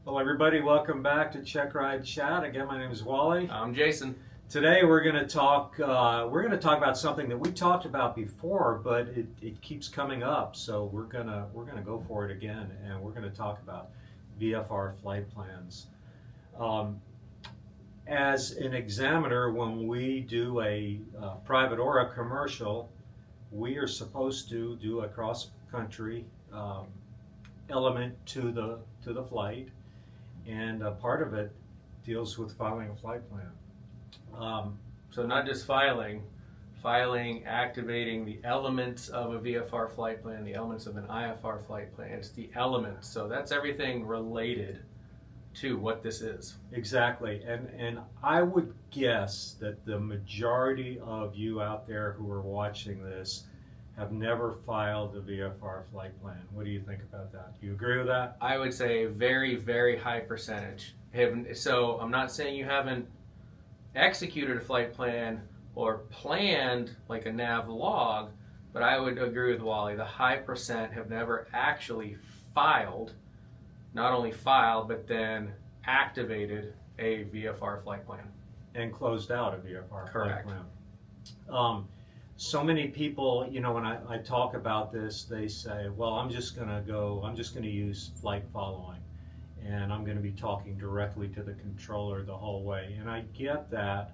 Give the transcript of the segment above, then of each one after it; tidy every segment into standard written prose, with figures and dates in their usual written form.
Hello everybody, welcome back to Checkride Chat. Again, my name is Wally. I'm Jason. Today we're going to talk about something that we talked about before, but it keeps coming up. So we're gonna go for it again, and we're going to talk about VFR flight plans. As an examiner, when we do a private or a commercial, we are supposed to do a cross-country element to the flight, and part of it deals with filing a flight plan. So not just filing, activating the elements of a VFR flight plan, the elements of an IFR flight plan. It's the elements. So that's everything related to what this is. Exactly. And I would guess that the majority of you out there who are watching this have never filed a VFR flight plan. What do you think about that? Do you agree with that? I would say a very, very high percentage. So I'm not saying you haven't executed a flight plan or planned like a nav log, but I would agree with Wally. The high percent have never actually filed, not only filed, but then activated a VFR flight plan. And closed out a VFR Correct. flight plan. So many people, when I talk about this, they say, well, I'm just going to use flight following, and I'm going to be talking directly to the controller the whole way. And I get that.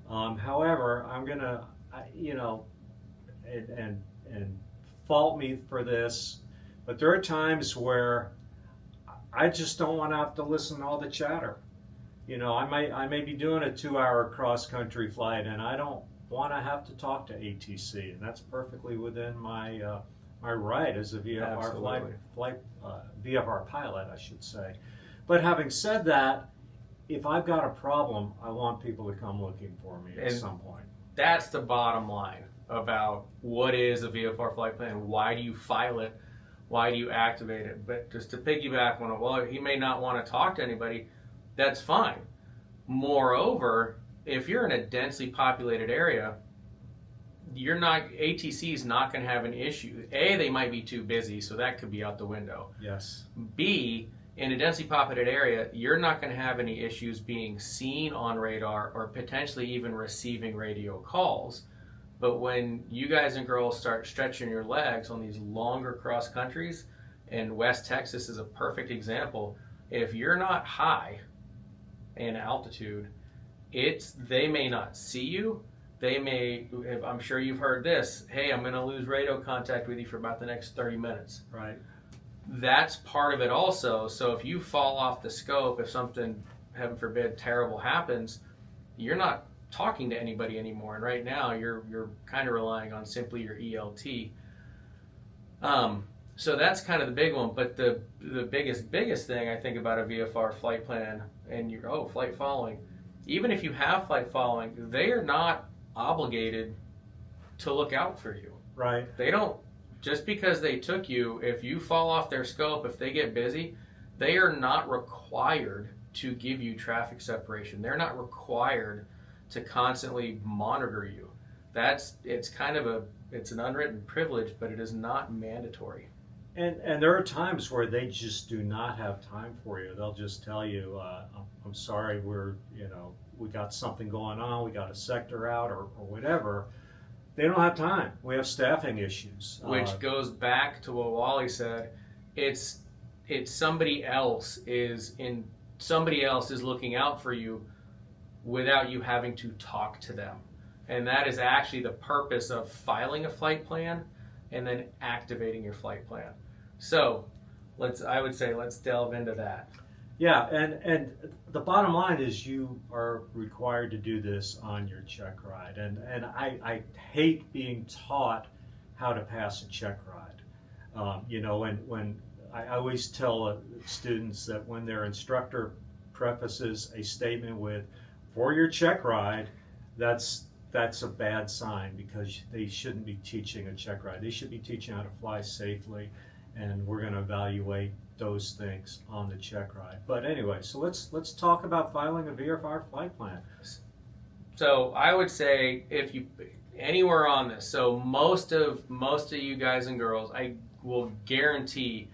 However, I'm going to, and fault me for this, but there are times where I just don't want to have to listen to all the chatter. I may be doing a 2-hour cross-country flight, and I don't want to have to talk to ATC, and that's perfectly within my my right as a VFR VFR pilot, I should say. But having said that, if I've got a problem, I want people to come looking for me at some point. That's the bottom line about what is a VFR flight plan. Why do you file it? Why do you activate it? But just to piggyback on it, well, he may not want to talk to anybody. That's fine. Moreover, if you're in a densely populated area, ATC is not going to have an issue. A, they might be too busy, so that could be out the window. Yes. B, in a densely populated area, you're not going to have any issues being seen on radar or potentially even receiving radio calls. But when you guys and girls start stretching your legs on these longer cross countries, and West Texas is a perfect example, if you're not high in altitude, they may not see you. I'm sure you've heard this, hey, I'm going to lose radio contact with you for about the next 30 minutes. Right. That's part of it also. So if you fall off the scope, if something, heaven forbid, terrible happens, you're not talking to anybody anymore. And right now you're kind of relying on simply your ELT. So that's kind of the big one. But the biggest thing I think about a VFR flight plan and flight following, even if you have flight following, they are not obligated to look out for you. Right. They don't, just because they took you, if you fall off their scope, if they get busy, they are not required to give you traffic separation. They're not required to constantly monitor you. It's an unwritten privilege, but it is not mandatory. And there are times where they just do not have time for you. They'll just tell you, I'm sorry, we got something going on, we got a sector out or whatever. They don't have time. We have staffing issues. Which goes back to what Wally said. It's somebody else is looking out for you without you having to talk to them. And that is actually the purpose of filing a flight plan and then activating your flight plan. So let's delve into that. Yeah, and the bottom line is you are required to do this on your Checkride. And I hate being taught how to pass a Checkride. When I always tell students that when their instructor prefaces a statement with, for your Checkride, that's a bad sign, because they shouldn't be teaching a Checkride. They should be teaching how to fly safely, and we're going to evaluate those things on the Checkride. But anyway, so let's talk about filing a VFR flight plan. So I would say if you anywhere on this, so most of you guys and girls, I will guarantee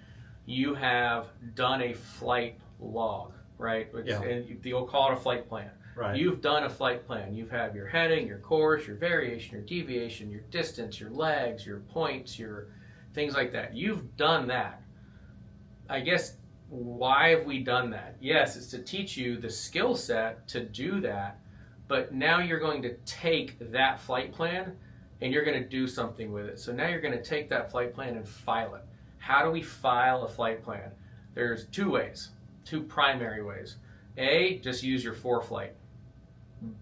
you have done a flight log, right? Yeah. And you'll call it a flight plan. Right. You've done a flight plan. You've had your heading, your course, your variation, your deviation, your distance, your legs, your points, your things like that. You've done that. I guess, why have we done that? Yes, it's to teach you the skill set to do that, but now you're going to take that flight plan and you're going to do something with it. So now you're going to take that flight plan and file it. How do we file a flight plan? There's two ways, two primary ways. A, just use your ForeFlight.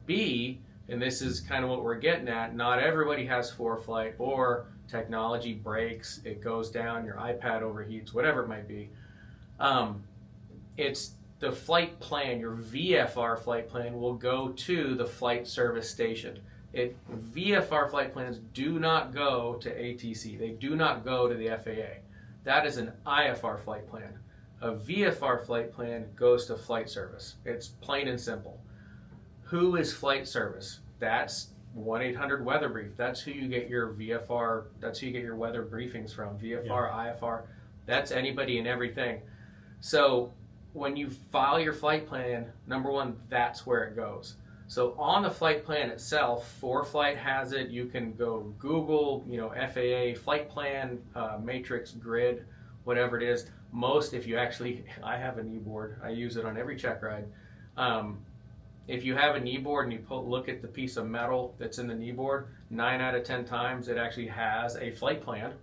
B, and this is kind of what we're getting at, not everybody has ForeFlight, or technology breaks, it goes down, your iPad overheats, whatever it might be. It's the flight plan, your VFR flight plan will go to the flight service station. VFR flight plans do not go to ATC. They do not go to the FAA. That is an IFR flight plan. A VFR flight plan goes to flight service. It's plain and simple. Who is flight service? That's 1-800 Weather Brief. That's who you get your VFR, that's who you get your weather briefings from. VFR, IFR, that's anybody and everything. So when you file your flight plan, number one, that's where it goes. So on the flight plan itself, ForeFlight has it. You can go Google, FAA flight plan, matrix, grid, whatever it is. Most, if you actually, I have a knee board. I use it on every Checkride. If you have a knee board and you look at the piece of metal that's in the knee board, 9 out of 10 times it actually has a flight plan.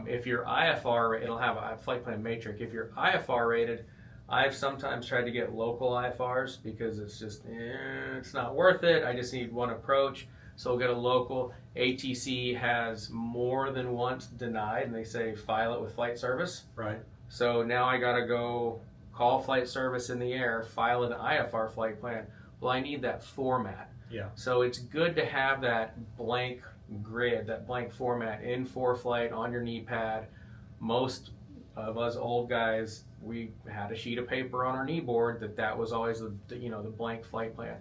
If you're IFR, it'll have a flight plan matrix. If you're IFR rated, I've sometimes tried to get local IFRs because it's just, it's not worth it. I just need one approach. So we'll get a local. ATC has more than once denied, and they say file it with flight service. Right. So now I got to go call flight service in the air, file an IFR flight plan. Well, I need that format. Yeah. So it's good to have that blank grid, that blank format in ForeFlight on your knee pad. Most of us old guys, we had a sheet of paper on our knee board that was always the blank flight plan.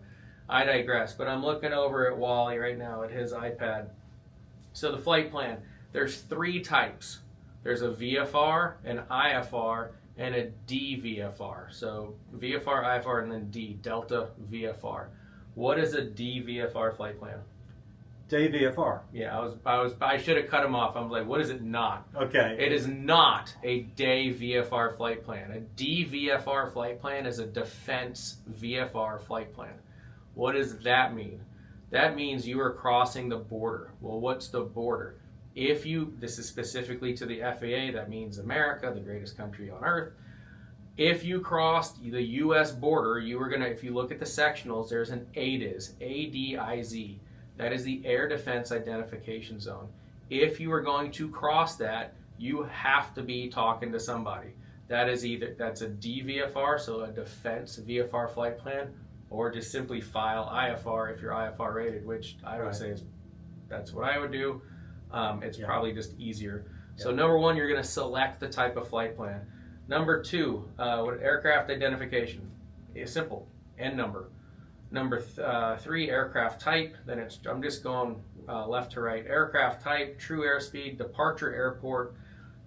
I digress, but I'm looking over at Wally right now at his iPad. So the flight plan, there's 3 types. There's a VFR, an IFR, and a DVFR. So VFR, IFR, and then D, Delta VFR. What is a DVFR flight plan? Day VFR. Yeah, I should have cut him off. I was like, what is it not? Okay. It is not a day VFR flight plan. A DVFR flight plan is a defense VFR flight plan. What does that mean? That means you are crossing the border. Well, what's the border? This is specifically to the FAA, that means America, the greatest country on earth. If you crossed the U.S. border, if you look at the sectionals, there's an ADIZ, A-D-I-Z. That is the Air Defense Identification Zone. If you are going to cross that, you have to be talking to somebody. That's a DVFR, so a defense VFR flight plan, or just simply file IFR if you're IFR rated, which I would say that's what I would do. It's probably just easier. So number one, you're going to select the type of flight plan. Number two, aircraft identification. It's simple, N number. Number 3, aircraft type. Then I'm just going left to right. Aircraft type, true airspeed, departure airport,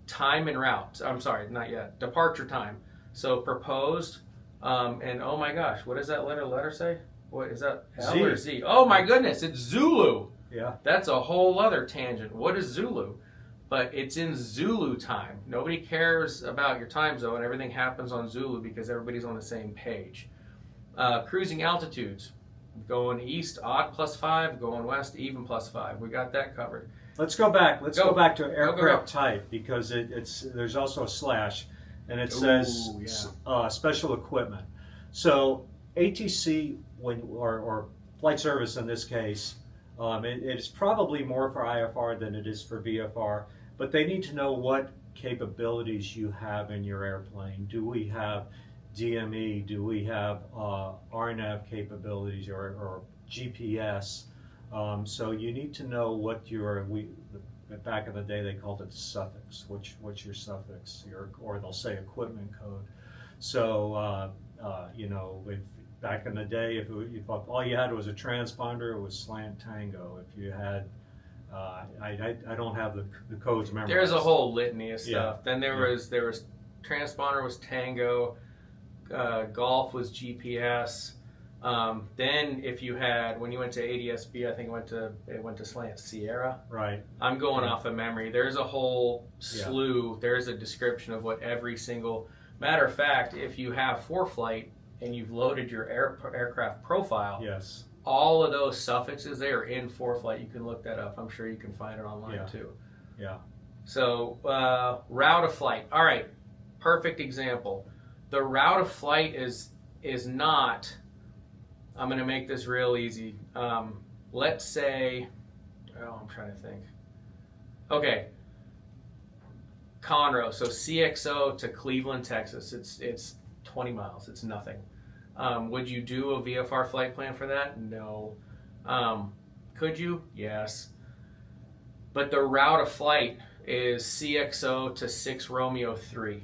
time and route. I'm sorry, not yet. Departure time. So proposed, and oh my gosh, what does that letter say? What is that? L Z. or Z? Oh my goodness, it's Zulu. Yeah. That's a whole other tangent. What is Zulu? But it's in Zulu time. Nobody cares about your time zone. Everything happens on Zulu because everybody's on the same page. Cruising altitudes. Going east, odd +5. Going west, even +5. We got that covered. Let's go back. Let's go back to aircraft Go. type, because there's also a slash, and it says special equipment. So ATC or flight service in this case, it's probably more for IFR than it is for VFR, but they need to know what capabilities you have in your airplane. Do we have DME? Do we have RNAV capabilities or GPS? So you need to know what back in the day they called it suffix. What's your suffix? Or they'll say equipment code. So if back in the day, if all you had was a transponder, it was slant tango. If you had I don't have the codes memorized. There's a whole litany of stuff. Yeah. Then there was transponder was tango. Golf was GPS. Then if you had, when you went to ADSB, I think it went to Slant Sierra. Right. I'm going off of memory. There's a whole slew. Yeah. There's a description of what every single. Matter of fact, if you have ForeFlight and you've loaded your aircraft profile, yes, all of those suffixes they are in ForeFlight. You can look that up. I'm sure you can find it online too. Yeah. So route of flight. All right, perfect example. The route of flight is not. I'm going to make this real easy. Let's say, I'm trying to think. Okay, Conroe, so CXO to Cleveland, Texas. It's 20 miles. It's nothing. Would you do a VFR flight plan for that? No. Could you? Yes. But the route of flight is CXO to 6 Romeo 3.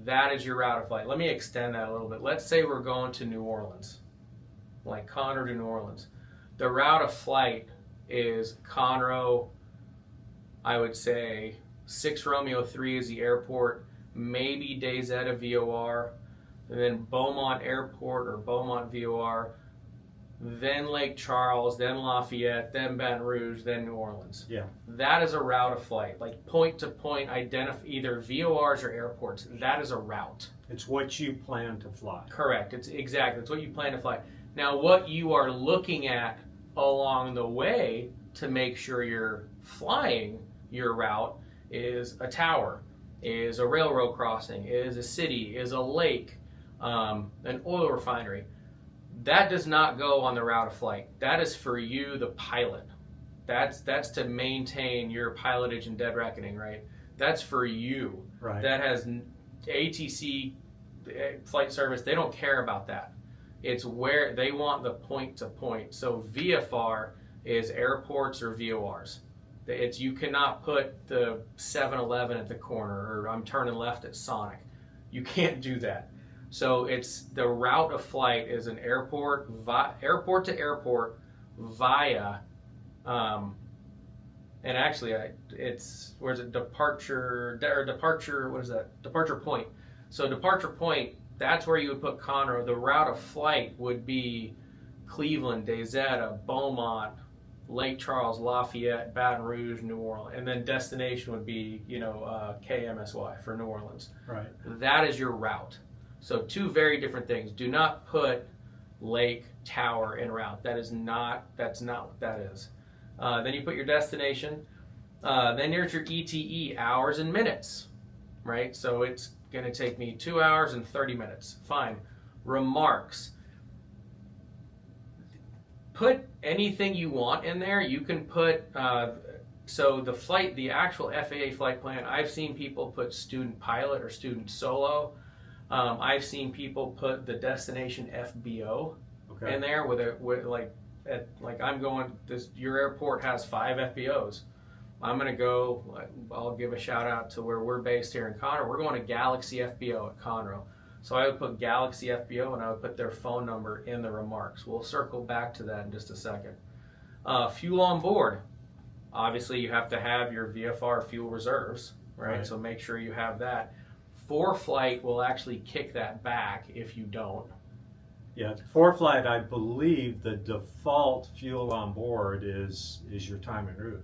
That is your route of flight. Let me extend that a little bit. Let's say we're going to New Orleans, like Conroe to New Orleans. The route of flight is Conroe, I would say 6 Romeo 3 is the airport, maybe DayZ VOR, and then Beaumont Airport or Beaumont VOR, then Lake Charles, then Lafayette, then Baton Rouge, then New Orleans. Yeah. That is a route of flight, like point to point, either VORs or airports. That is a route. It's what you plan to fly. Correct. It's what you plan to fly. Now, what you are looking at along the way to make sure you're flying your route is a tower, is a railroad crossing, is a city, is a lake, an oil refinery. That does not go on the route of flight. That is for you, the pilot. That's to maintain your pilotage and dead reckoning, right? That's for you. Right. That has ATC flight service. They don't care about that. It's where they want the point to point. So VFR is airports or VORs. It's you cannot put the 7-Eleven at the corner, or I'm turning left at Sonic. You can't do that. So it's the route of flight is an airport to airport via, and actually it's where's it departure what is that, departure point. So departure point, that's where you would put Conroe. The route of flight would be Cleveland, DayZ, Beaumont, Lake Charles, Lafayette, Baton Rouge, New Orleans, and then destination would be KMSY for New Orleans. Right. That is your route. So two very different things. Do not put lake, tower in route. That's not what that is. Then you put your destination. Then there's your ETE, hours and minutes, right? So it's going to take me 2 hours and 30 minutes. Fine. Remarks. Put anything you want in there. You can put, so the actual FAA flight plan, I've seen people put student pilot or student solo. I've seen people put the destination FBO in there like I'm going, your airport has 5 FBOs. I'm going to go, I'll give a shout out to where we're based here in Conroe. We're going to Galaxy FBO at Conroe. So I would put Galaxy FBO and I would put their phone number in the remarks. We'll circle back to that in just a second. Fuel on board. Obviously you have to have your VFR fuel reserves, right? So make sure you have that. ForeFlight will actually kick that back if you don't. Yeah, ForeFlight, I believe the default fuel on board is your time en route.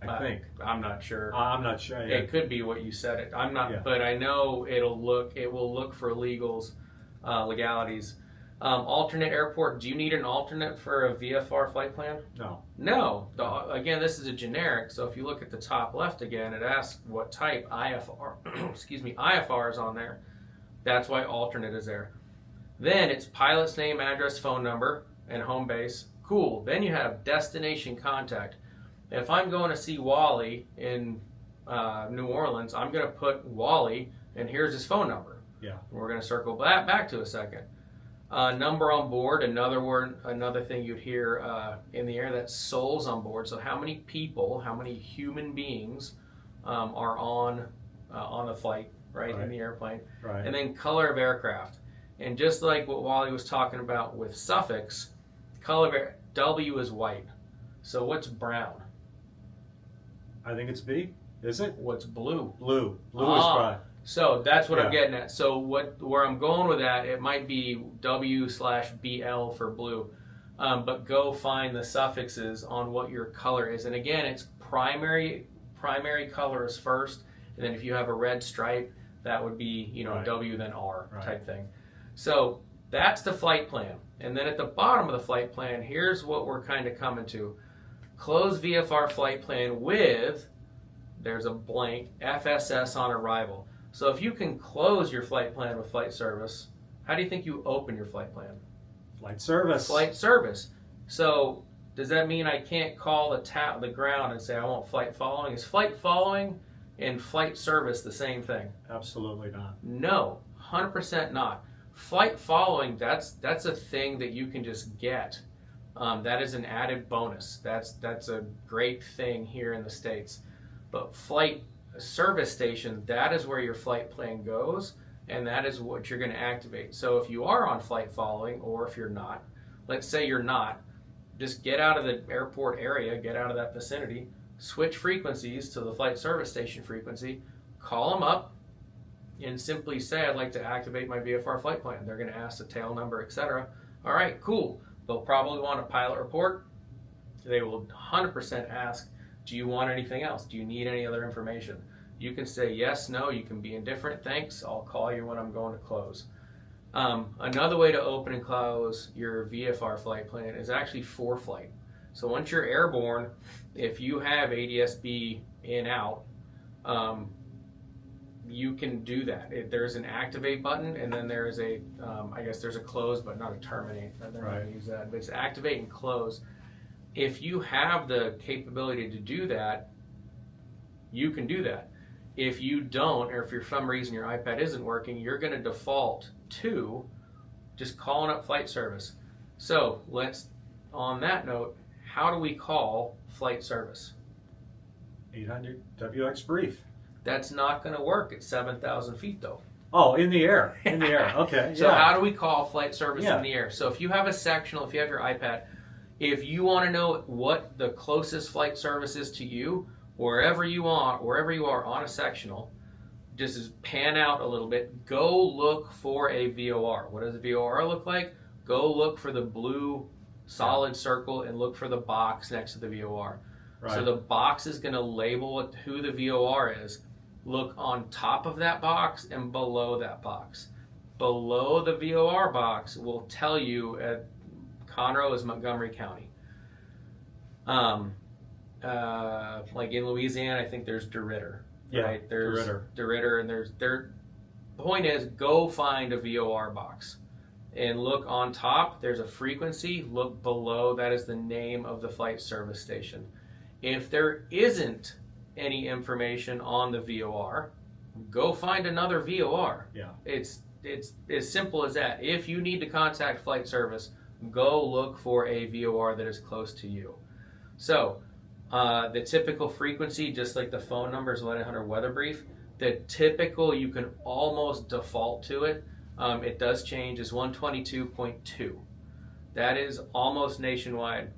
I think. I'm not sure. I'm not sure. Yeah. It could be what you said it. I'm not, but I know it will look for legalities. Alternate airport. Do you need an alternate for a VFR flight plan? No. No. Again, this is a generic. So if you look at the top left again, it asks what type IFR. IFR is on there. That's why alternate is there. Then it's pilot's name, address, phone number, and home base. Cool. Then you have destination contact. If I'm going to see Wally in New Orleans, I'm going to put Wally, and here's his phone number. Yeah. We're going to circle back to a second. Number on board, another thing you'd hear in the air, that's souls on board. So how many people, how many human beings are on the flight, right, in the airplane. Right. And then color of aircraft. And just like what Wally was talking about with suffix, color of W is white. So what's brown? I think it's B. Is it? What's blue? Blue. Blue is bright. So that's what I'm Yeah. getting at. So where I'm going with that, it might be W/BL for blue, but go find the suffixes on what your color is. And again, it's primary color is first, and then if you have a red stripe, that would be Right. W then R Right. type thing. So that's the flight plan. And then at the bottom of the flight plan, here's what we're kind of coming to. Close VFR flight plan with, there's a blank, FSS on arrival. So if you can close your flight plan with flight service, how do you think you open your flight plan? Flight service. Flight service. So does that mean I can't call the ground and say I want flight following? Is flight following and flight service the same thing? Absolutely not. No, 100% not. Flight following, that's a thing that you can just get. That is an added bonus. That's a great thing here in the States. But flight service station, that is where your flight plan goes, and that is what you're going to activate. So if you are on flight following, or if you're not, let's say you're not, just get out of the airport area, get out of that vicinity, switch frequencies to the flight service station frequency, call them up, and simply say, I'd like to activate my VFR flight plan. They're going to ask the tail number, etc. All right, cool. They'll probably want a pilot report. They will 100% ask, do you want anything else? Do you need any other information? You can say yes, no, you can be indifferent, thanks, I'll call you when I'm going to close. Another way to open and close your VFR flight plan is actually for flight. So once you're airborne, if you have ADS-B in out, you can do that. There's an activate button, and then there's a, I guess there's a close, but not a terminate. They're not going to use that, but it's activate and close. If you have the capability to do that, you can do that. If you don't, or if for some reason your iPad isn't working, you're going to default to just calling up flight service. So let's, on that note, how do we call flight service? 800 WX brief. That's not going to work at 7,000 feet though. Oh, in the air. In the air. Okay. So yeah. how do we call flight service Yeah. in the air? So if you have a sectional, if you have your iPad, if you want to know what the closest flight service is to you, wherever you are on a sectional, just pan out a little bit, go look for a VOR. What does a VOR look like? Go look for the blue solid circle and look for the box next to the VOR. Right. So the box is going to label who the VOR is. Look on top of that box and below that box. Below the VOR box will tell you at Conroe is Montgomery County. Like in Louisiana, I think there's DeRidder. Yeah, Right? There's DeRidder. and the point is, go find a VOR box and look on top. There's a frequency. Look below. That is the name of the flight service station. If there isn't any information on the VOR, go find another VOR. Yeah. It's as simple as that. If you need to contact flight service, go look for a VOR that is close to you. So the typical frequency, just like the phone numbers 1-800 weather brief, the typical, you can almost default to it. It does change, is 122.2. That is almost nationwide.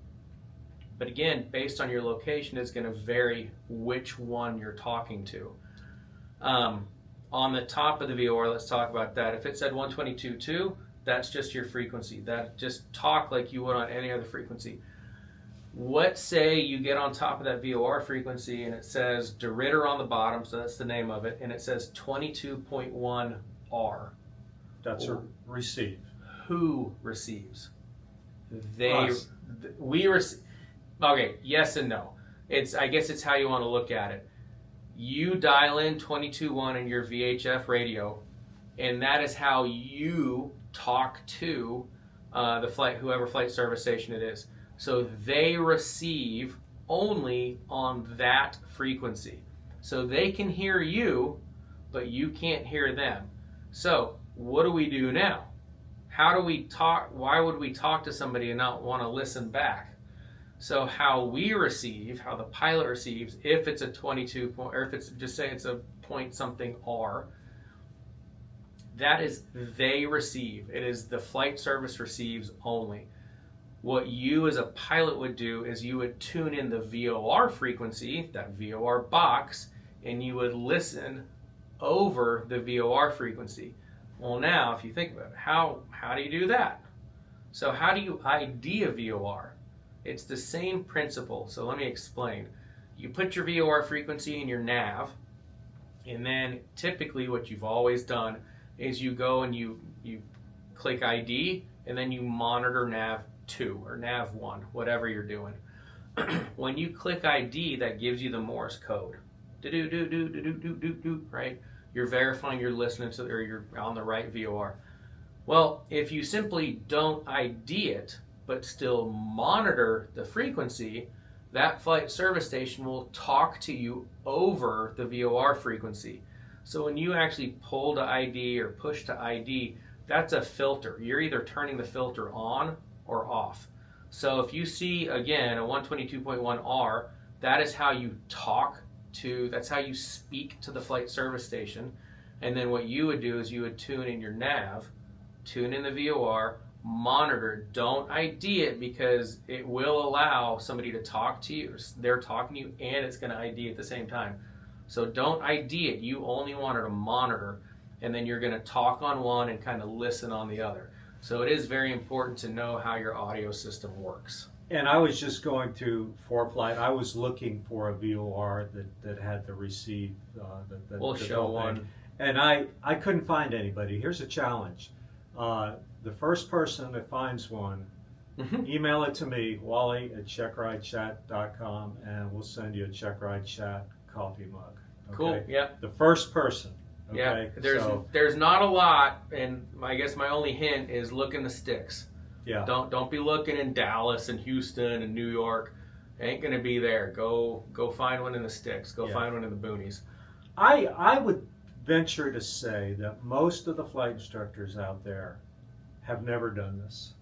But again, based on your location, it's going to vary which one you're talking to. On the top of the VOR, let's talk about that. If it said 122.2, that's just your frequency. That just talk like you would on any other frequency. What say you get on top of that VOR frequency and it says DeRidder on the bottom, so that's the name of it, and it says 22.1 R. That's a receive. Who receives? Us. We receive. Okay, yes and no. I guess it's how you want to look at it. You dial in 22.1 in your VHF radio, and that is how you talk to whoever flight service station it is. So they receive only on that frequency. So they can hear you, but you can't hear them. So what do we do now? How do we talk? Why would we talk to somebody and not want to listen back? So how we receive, how the pilot receives, if it's a 22 point, or if it's just say it's a point something R, that is they receive. It is the flight service receives only. What you as a pilot would do is you would tune in the VOR frequency, that VOR box, and you would listen over the VOR frequency. Well, now, if you think about it, how do you do that? So how do you ID a VOR? It's the same principle. So let me explain. You put your VOR frequency in your nav, and then typically what you've always done is you go and you click ID, and then you monitor nav 2 or nav 1, whatever you're doing. When you click ID, that gives you the Morse code. Do, right? You're verifying you're listening to, or you're on the right VOR. Well, if you simply don't ID it, but still monitor the frequency, that flight service station will talk to you over the VOR frequency. So when you actually pull to ID or push to ID, that's a filter. You're either turning the filter on or off. So if you see, again, a 122.1R, that is how you talk to, that's how you speak to the flight service station. And then what you would do is you would tune in your nav, tune in the VOR, monitor it. Don't ID it, because it will allow somebody to talk to you. They're talking to you and it's going to ID at the same time. So don't ID it. You only want it to monitor, and then you're going to talk on one and kind of listen on the other. So it is very important to know how your audio system works. And I was just going through ForeFlight. I was looking for a VOR that had the receive. We'll show one. And I couldn't find anybody. Here's a challenge. The first person that finds one, email it to me, wally@checkridechat.com, and we'll send you a Checkride Chat coffee mug. Okay? Cool, yeah. The first person. Okay? Yeah, there's not a lot, and I guess my only hint is look in the sticks. Yeah. Don't be looking in Dallas and Houston and New York. Ain't gonna be there. Go find one in the sticks. Go find one in the boonies. I would venture to say that most of the flight instructors out there have never done this.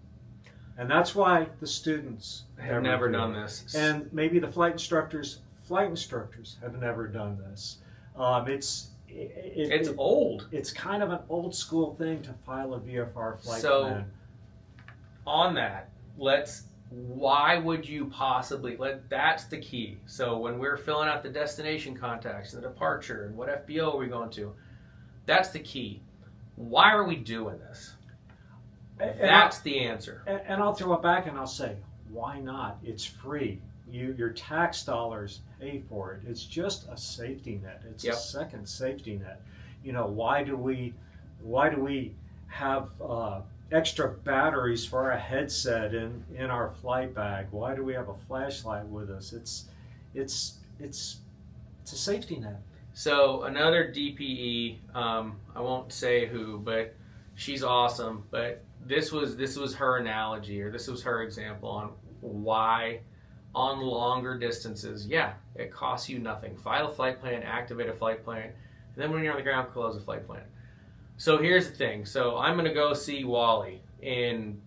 And that's why the students have never done this. And maybe the flight instructors have never done this. It's old. It's kind of an old school thing to file a VFR flight plan. On that, why would you possibly, that's the key. So when we're filling out the destination contacts and the departure and what FBO are we going to, that's the key. Why are we doing this? That's the answer. And I'll throw it back and I'll say, why not? It's free. Your tax dollars pay for it. It's just a safety net. It's a second safety net. You know, why do we have extra batteries for our headset in our flight bag? Why do we have a flashlight with us? It's a safety net. So another DPE, I won't say who, but she's awesome. But this was her analogy, or this was her example on why on longer distances, it costs you nothing. File a flight plan, activate a flight plan, and then when you're on the ground, close a flight plan. So here's the thing. So I'm going to go see Wally in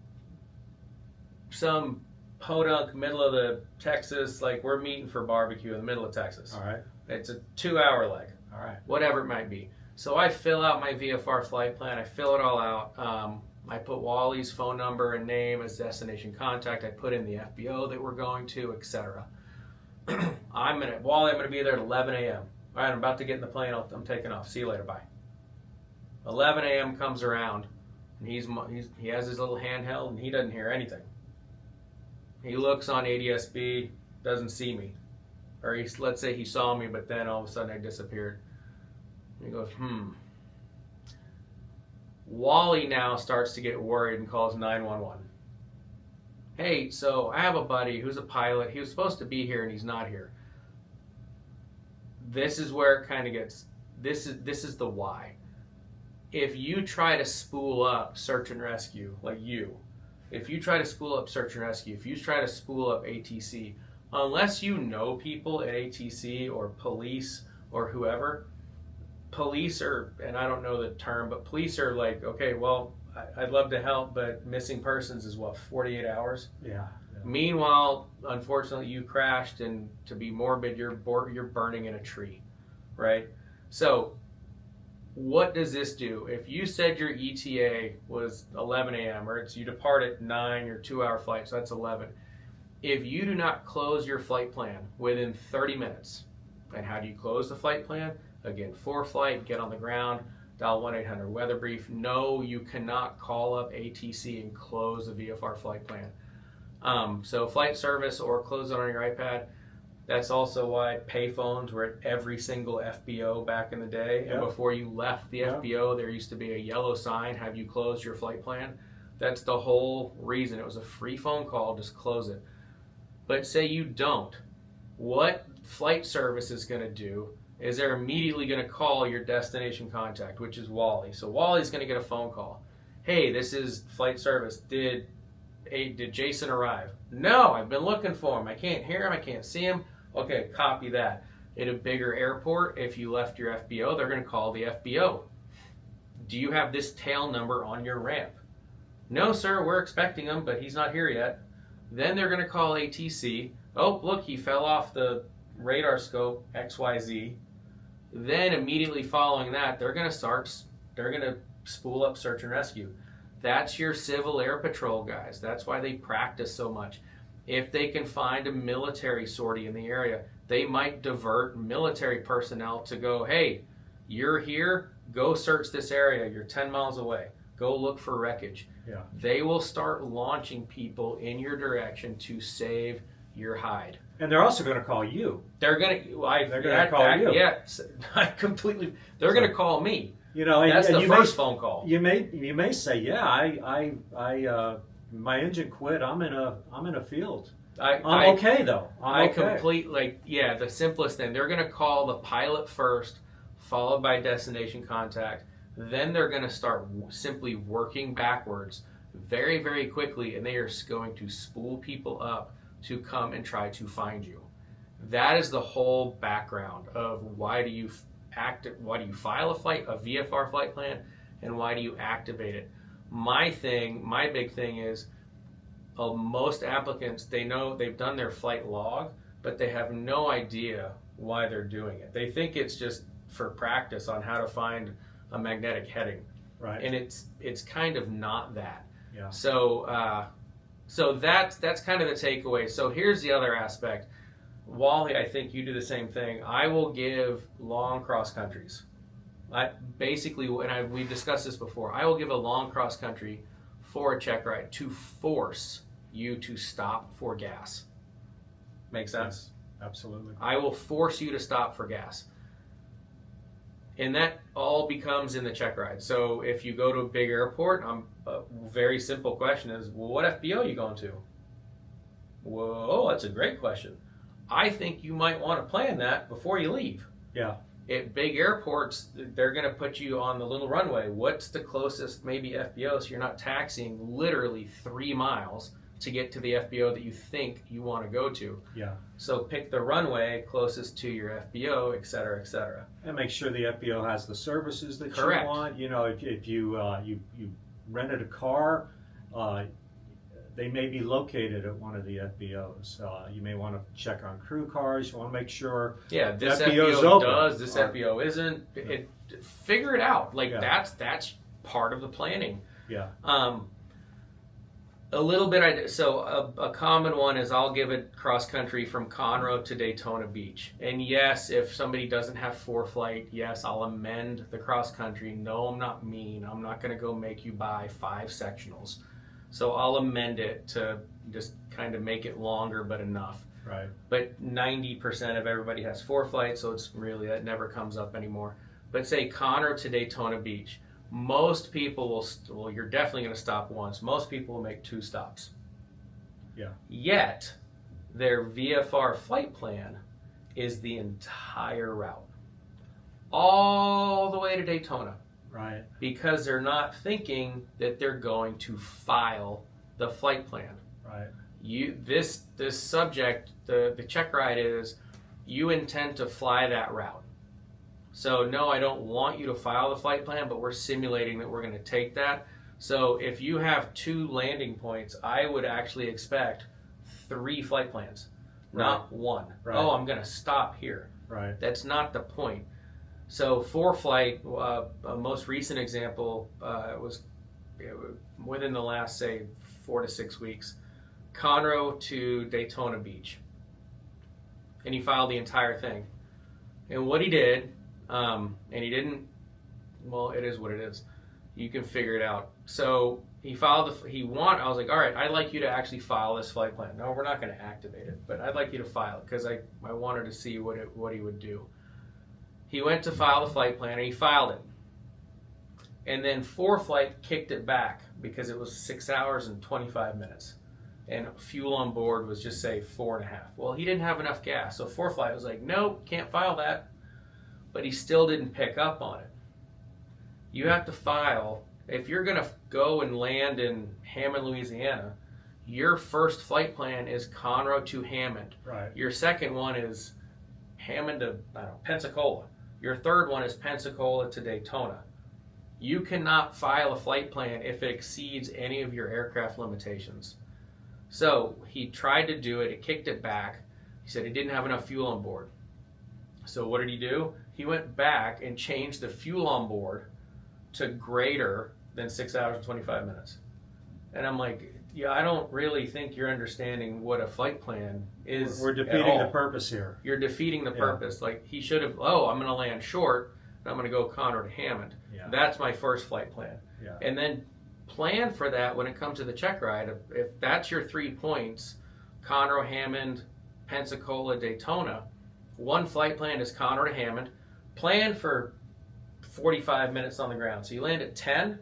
some podunk middle of the Texas, like we're meeting for barbecue in the middle of Texas. All right. It's a 2-hour leg. All right. Whatever it might be. So I fill out my VFR flight plan. I fill it all out. I put Wally's phone number and name as destination contact. I put in the FBO that we're going to, etc. I'm going to be there at 11 a.m. All right, I'm about to get in the plane. I'm taking off. See you later. Bye. 11 a.m. comes around, and he has his little handheld, and he doesn't hear anything. He looks on ADSB, doesn't see me. Or let's say he saw me, but then all of a sudden I disappeared. And he goes, Wally now starts to get worried and calls 911. Hey, so I have a buddy who's a pilot. He was supposed to be here and he's not here. This is where it kind of gets, this is the why. If you try to spool up search and rescue, if you try to spool up search and rescue, if you try to spool up ATC, unless you know people at ATC or police or whoever, police are, and I don't know the term, but police are like, okay, well, I'd love to help, but missing persons is 48 hours? Yeah. Meanwhile, unfortunately, you crashed, and to be morbid, you're burning in a tree, right? So what does this do? If you said your ETA was 11 a.m. or you depart at 9, your 2-hour flight, so that's 11. If you do not close your flight plan within 30 minutes, and how do you close the flight plan? Again, for flight, get on the ground, dial 1-800-weather brief. No, you cannot call up ATC and close the VFR flight plan. So flight service or close it on your iPad. That's also why payphones were at every single FBO back in the day. Yeah. And before you left the Yeah. FBO, there used to be a yellow sign, have you closed your flight plan? That's the whole reason. It was a free phone call, just close it. But say you don't. What flight service is going to do is they're immediately going to call your destination contact, which is Wally. So Wally's going to get a phone call. Hey, this is flight service. Did Jason arrive? No, I've been looking for him. I can't hear him. I can't see him. Okay, copy that. At a bigger airport, if you left your FBO, they're going to call the FBO. Do you have this tail number on your ramp? No, sir, we're expecting him, but he's not here yet. Then they're going to call ATC. Oh, look, he fell off the radar scope XYZ. Then immediately following that, they're going to spool up search and rescue. That's your Civil Air Patrol guys. That's why they practice so much. If they can find a military sortie in the area, they might divert military personnel to go, hey, you're here, go search this area. You're 10 miles away. Go look for wreckage. Yeah. They will start launching people in your direction to save your hide. And they're also going to call you. They're going to call you. Yeah, I completely. They're going to call me. You know, and, That's and the you first phone call. You may say, yeah, I my engine quit. I'm in a field. I'm okay though. I'm okay. The simplest thing. They're going to call the pilot first, followed by destination contact. Then they're going to start simply working backwards very, very quickly, and they are going to spool people up to come and try to find you. That is the whole background of why do you file a VFR flight plan, and why do you activate it. My big thing is most applicants, they know they've done their flight log, but they have no idea why they're doing it. They think it's just for practice on how to find a magnetic heading, right? And it's kind of not that. Yeah. So that's kind of the takeaway. So here's the other aspect. Wally, I think you do the same thing. I will give long cross countries. We've discussed this before. I will give a long cross country for a check ride to force you to stop for gas. Make sense? Yes, absolutely. I will force you to stop for gas. And that all becomes in the check ride. So if you go to a big airport, a very simple question is, well, what FBO are you going to? Whoa, that's a great question. I think you might want to plan that before you leave. Yeah. At big airports, they're going to put you on the little runway. What's the closest maybe FBO so you're not taxiing literally 3 miles to get to the FBO that you think you want to go to? Yeah. So pick the runway closest to your FBO, et cetera, et cetera. And make sure the FBO has the services that Correct. you want. You know, if you rented a car, they may be located at one of the FBOs. You may want to check on crew cars. You want to make sure this FBO's FBO open. does, this FBO isn't. Figure it out. That's part of the planning. Yeah. A little bit. So a common one is I'll give it cross country from Conroe to Daytona Beach. And yes, if somebody doesn't have ForeFlight, yes, I'll amend the cross country. No, I'm not mean. I'm not going to go make you buy 5 sectionals. So I'll amend it to just kind of make it longer, but enough. Right. But 90% of everybody has ForeFlight, so it's really, that never comes up anymore. But say Conroe to Daytona Beach. Most people will, you're definitely going to stop once. Most people will make 2 stops. Yeah. Yet, their VFR flight plan is the entire route. All the way to Daytona. Right. Because they're not thinking that they're going to file the flight plan. Right. This subject, the check ride is, you intend to fly that route. So no, I don't want you to file the flight plan, but we're simulating that we're going to take that. So if you have 2 landing points, I would actually expect 3 flight plans, not 1. Right. Oh, I'm going to stop here. Right. That's not the point. So ForeFlight, a most recent example was within the last, say, 4 to 6 weeks, Conroe to Daytona Beach. And he filed the entire thing. And what he did, And he didn't. Well, it is what it is. You can figure it out. So he filed. I was like, all right, I'd like you to actually file this flight plan. No, we're not going to activate it, but I'd like you to file it because I wanted to see what he would do. He went to file the flight plan and he filed it. And then ForeFlight kicked it back because it was 6 hours and 25 minutes. And fuel on board was just, say, 4.5. Well, he didn't have enough gas. So ForeFlight was like, nope, can't file that. But he still didn't pick up on it. You have to file. If you're going to go and land in Hammond, Louisiana, your first flight plan is Conroe to Hammond. Right. Your second one is Hammond to Pensacola. Your third one is Pensacola to Daytona. You cannot file a flight plan if it exceeds any of your aircraft limitations. So he tried to do it. It kicked it back. He said he didn't have enough fuel on board. So what did he do? He went back and changed the fuel on board to greater than 6 hours and 25 minutes. And I'm like, yeah, I don't really think you're understanding what a flight plan is. We're defeating the purpose here. You're defeating the purpose. Like, he should have, I'm going to land short, and I'm going to go Conroe to Hammond. Yeah. That's my first flight plan. Yeah. And then plan for that when it comes to the check ride. If that's your 3 points, Conroe, Hammond, Pensacola, Daytona, one flight plan is Conroe to Hammond. Plan for 45 minutes on the ground. So you land at 10,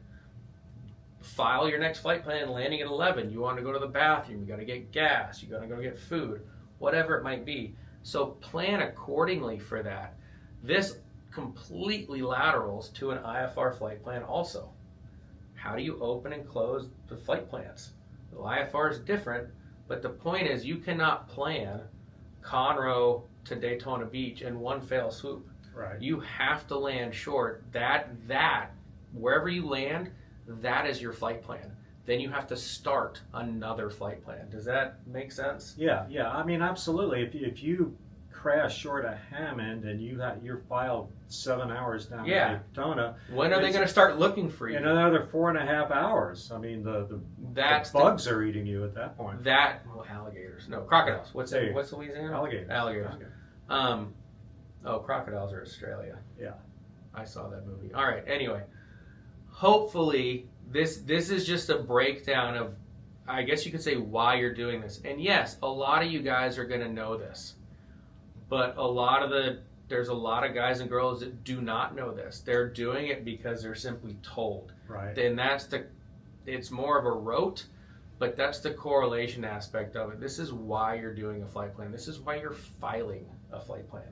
file your next flight plan landing at 11. You want to go to the bathroom, you got to get gas, you got to go get food, whatever it might be. So plan accordingly for that. This completely laterals to an IFR flight plan also. How do you open and close the flight plans? The IFR is different, but the point is you cannot plan Conroe to Daytona Beach in one fell swoop. Right. You have to land short. That wherever you land, that is your flight plan. Then you have to start another flight plan. Does that make sense? Yeah. I mean, absolutely. If you crash short of Hammond and you're filed 7 hours down to Daytona, when are they going to start looking for you? In another 4.5 hours. I mean, the bugs are eating you at that point. Alligators. No, crocodiles. What's Louisiana? Alligators. Crocodiles are Australia. Yeah. I saw that movie. All right. Anyway, hopefully this is just a breakdown of, I guess you could say, why you're doing this. And yes, a lot of you guys are going to know this, but there's a lot of guys and girls that do not know this. They're doing it because they're simply told. Right. And it's more of a rote, but that's the correlation aspect of it. This is why you're doing a flight plan. This is why you're filing a flight plan.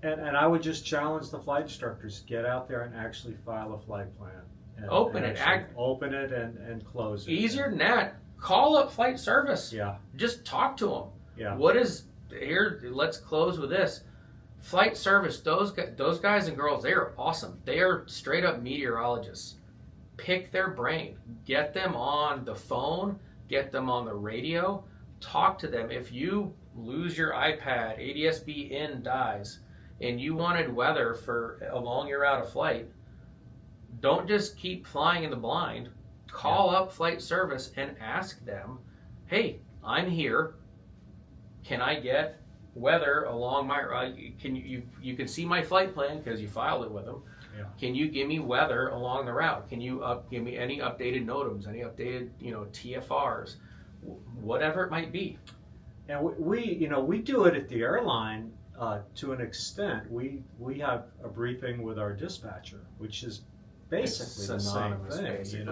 And I would just challenge the flight instructors, get out there and actually file a flight plan. Open it and close it. Easier than that, call up flight service. Yeah. Just talk to them. Yeah. What is here? Let's close with this. Flight service, those guys and girls, they are awesome. They are straight up meteorologists. Pick their brain. Get them on the phone. Get them on the radio. Talk to them. If you lose your iPad, ADS-B in dies, and you wanted weather for along your route of flight, don't just keep flying in the blind. Call up flight service and ask them, hey, I'm here. Can I get weather along my you can see my flight plan because you filed it with them. Yeah. Can you give me weather along the route? Can you give me any updated NOTAMs, any updated TFRs, whatever it might be? And we do it at the airline to an extent. We have a briefing with our dispatcher, which is basically the same thing,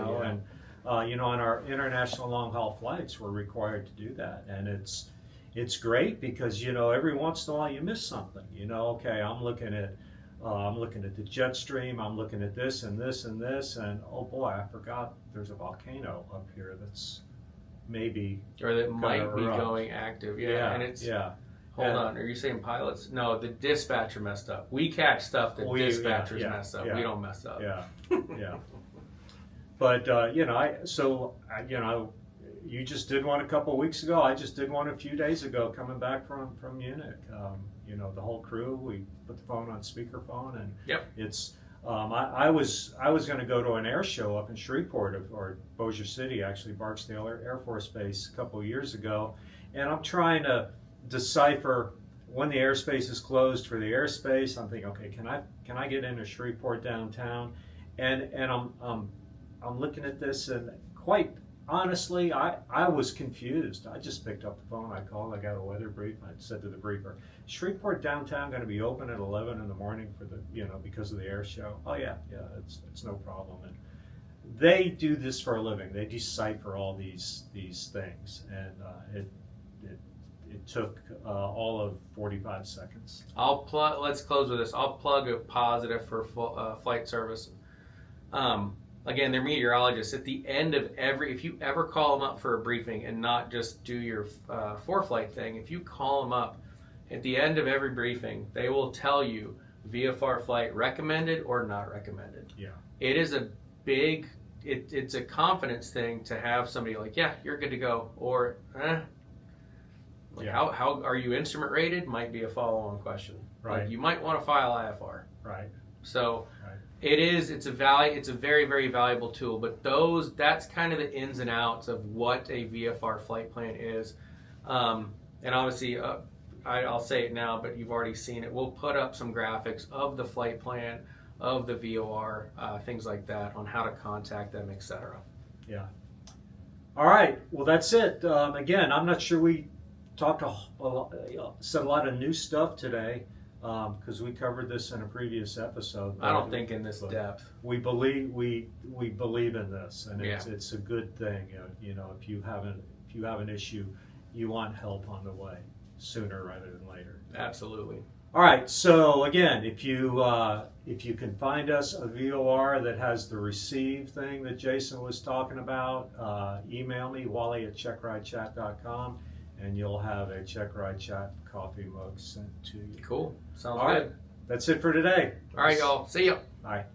and on our international long haul flights, we're required to do that, and it's great because every once in a while you miss something. Okay, I'm looking at the jet stream, I'm looking at this and this and this, and oh boy, I forgot there's a volcano up here that's maybe or that might be going active. And it's Hold on, are you saying pilots? No, the dispatcher messed up. We catch stuff that dispatchers mess up. We don't mess up. Yeah. But you just did one a couple of weeks ago. I just did one a few days ago, coming back from Munich. The whole crew, we put the phone on speakerphone, and it's. I was going to go to an air show up in Shreveport or Bossier City, actually Barksdale Air Force Base, a couple of years ago, and I'm trying to decipher when the airspace is closed for the airspace, I'm thinking, okay, can I get into Shreveport downtown? And I'm looking at this, and quite honestly, I was confused. I just picked up the phone. I called. I got a weather brief. I said to the briefer, Shreveport downtown going to be open at 11 in the morning for the because of the air show. Oh yeah, it's no problem. And they do this for a living. They decipher all these things, and it took all of 45 seconds. Let's close with this. I'll plug a positive for flight service. Again, they're meteorologists. At the end of if you ever call them up for a briefing and not just do your for-flight thing, if you call them up at the end of every briefing, they will tell you VFR flight recommended or not recommended. Yeah. It is a big, it's a confidence thing to have somebody like, yeah, you're good to go, or how are you instrument rated? Might be a follow-on question. Right. Like, you might want to file IFR. Right. So. Right. It's a very, very valuable tool, but that's kind of the ins and outs of what a VFR flight plan is. And obviously, I'll say it now, but you've already seen it. We'll put up some graphics of the flight plan, of the VOR, things like that, on how to contact them, etc. Yeah. All right. Well, that's it. Again, I'm not sure we talked said a lot of new stuff today. Because we covered this in a previous episode. I don't think in this depth. We believe in this, and it's a good thing. If you have an issue, you want help on the way sooner rather than later. Absolutely. All right. So again, if you can find us a VOR that has the receive thing that Jason was talking about, email me wally@checkridechat.com. And you'll have a Checkride Chat coffee mug sent to you. Cool. Sounds All good. Right. That's it for today. All right, y'all. See ya. Bye.